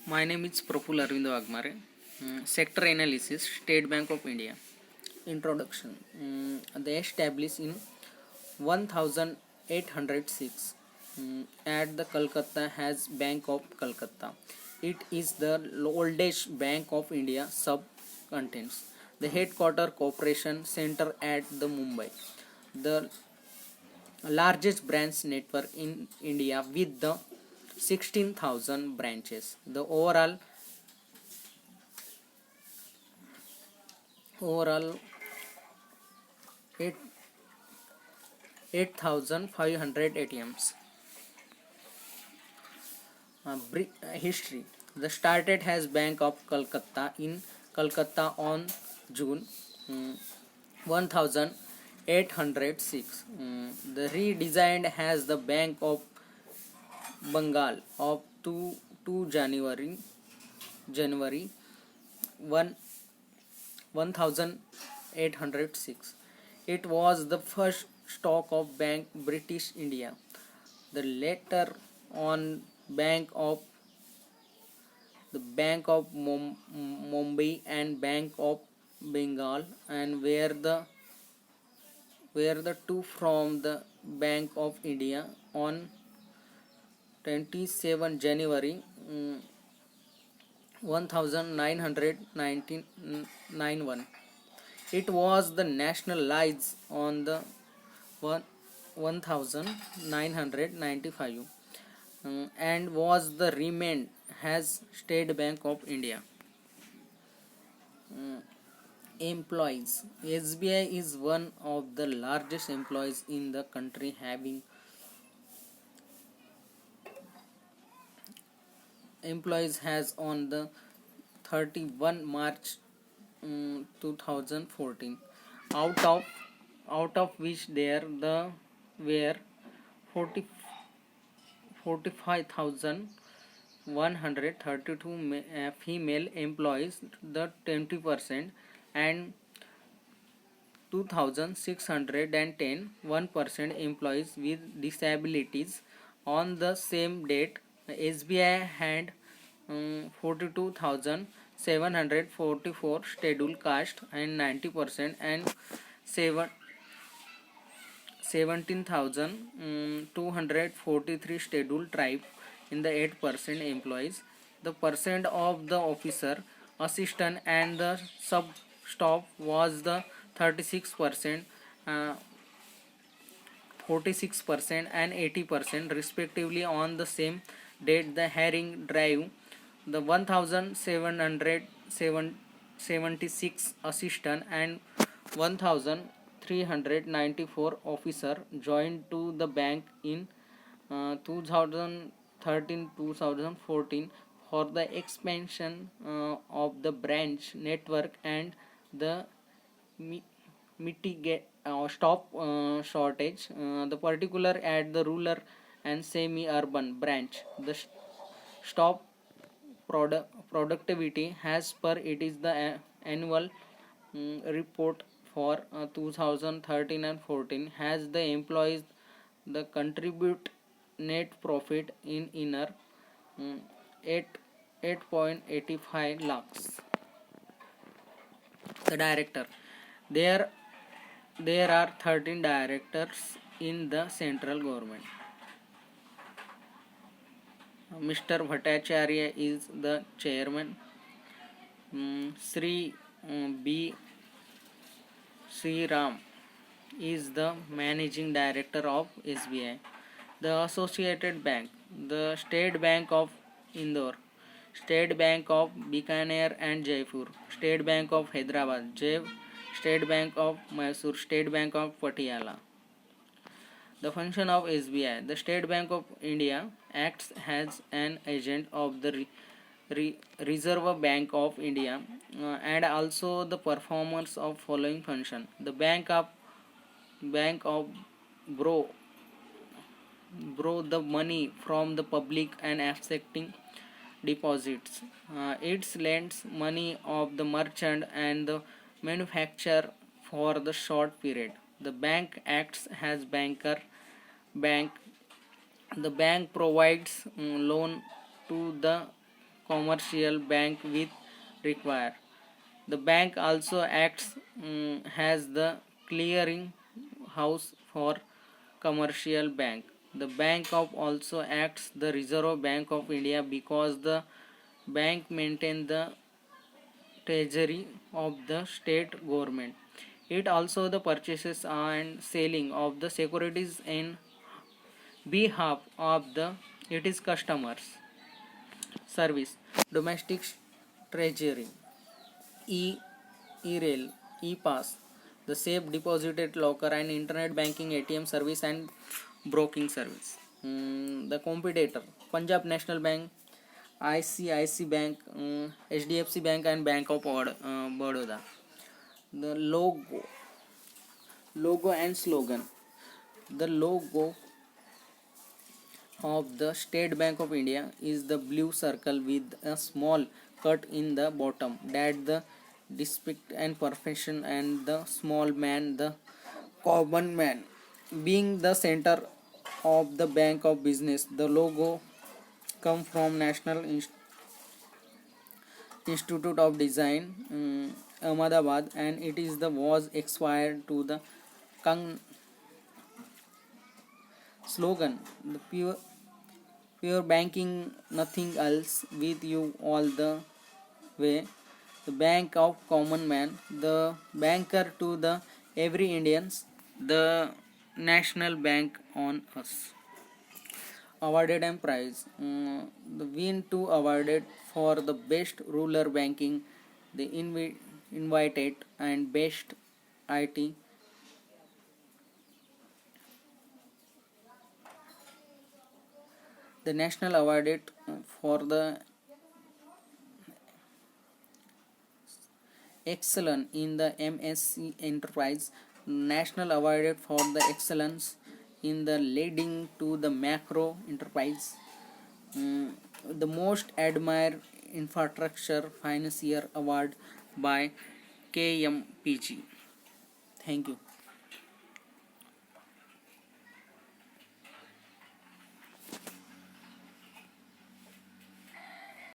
My name is Praful Arvind Wagmare. Sector Analysis, State Bank of India. Introduction. They established in 1806 at the Calcutta has Bank of Calcutta. It is the oldest Bank of India sub-contents. The headquarter corporation center at the Mumbai. The largest branch network in India with the 16,000 branches. The overall 8 8,500 ATMs. History. The started has Bank of Calcutta in Calcutta on June 1806. The redesigned has the Bank of Bengal of 2 January 1 1806. It was the first stock of Bank British India. The later on Bank of Mumbai and Bank of Bengal, and were the two from the Bank of India on 27 January 1991. It was the nationalized on the 1995 and was the remained as State Bank of India. Employees. SBI is one of the largest employees in the country, having employees has on the 31 March 2014, out of which there were 40 45,132 female employees, the 20%, and 2,610 1% employees with disabilities. On the same date, SBI had 42,744 scheduled caste and 90%, and 17,243 scheduled tribe in the 8% employees. The percent of the officer, assistant, and the sub staff was the 36%, 46%, and 80% respectively. On the same date, the hiring drive, the 1,776 assistant and 1,394 officer joined to the bank in 2013-2014 for the expansion of the branch network and the mitigate stop shortage, the particular at the rural and semi-urban branch. The stop productivity as per it is the annual report for 2013 and 14 has the employees the contribute net profit in inner 8.85 lakhs. The director. There are 13 directors in the central government. Mr. Bhattacharya is the chairman. Sri B. Sri Ram is the managing director of SBI. The associated bank, the State Bank of Indore, State Bank of Bikaner and Jaipur, State Bank of Hyderabad, State Bank of Mysore, State Bank of Patiala. The function of SBI. The State Bank of India acts as an agent of the Reserve Bank of India and also the performance of following function. The bank of borrow the money from the public and accepting deposits. It lends money of the merchant and the manufacturer for the short period. The bank acts as bank. The bank provides loan to the commercial bank with require. The bank also acts as the clearing house for commercial bank. The bank of also acts the Reserve Bank of India because the bank maintains the treasury of the state government. It also the purchases and selling of the securities in behalf of the its customers. Service domestic treasury e-rail e-pass the safe deposited locker and internet banking ATM service and broking service. The competitor Punjab National Bank, ICICI Bank, HDFC Bank and Bank of Baroda. The logo and slogan. The logo of the State Bank of India is the blue circle with a small cut in the bottom that the depict and perfection and the small man, the common man, being the center of the bank of business. The logo come from National Institute of Design, Ahmedabad, and it is the was expired to the Kang slogan. The pure banking, nothing else, with you all the way. The bank of common man, the banker to the every Indians, the national bank on us. Awarded and prize. The win two awarded for the best rural banking, the invited and best IT. The national awarded for the excellence in the MSc enterprise, national awarded for the excellence in the leading to the macro enterprise. The most admired infrastructure financier award by KMPG. Thank you.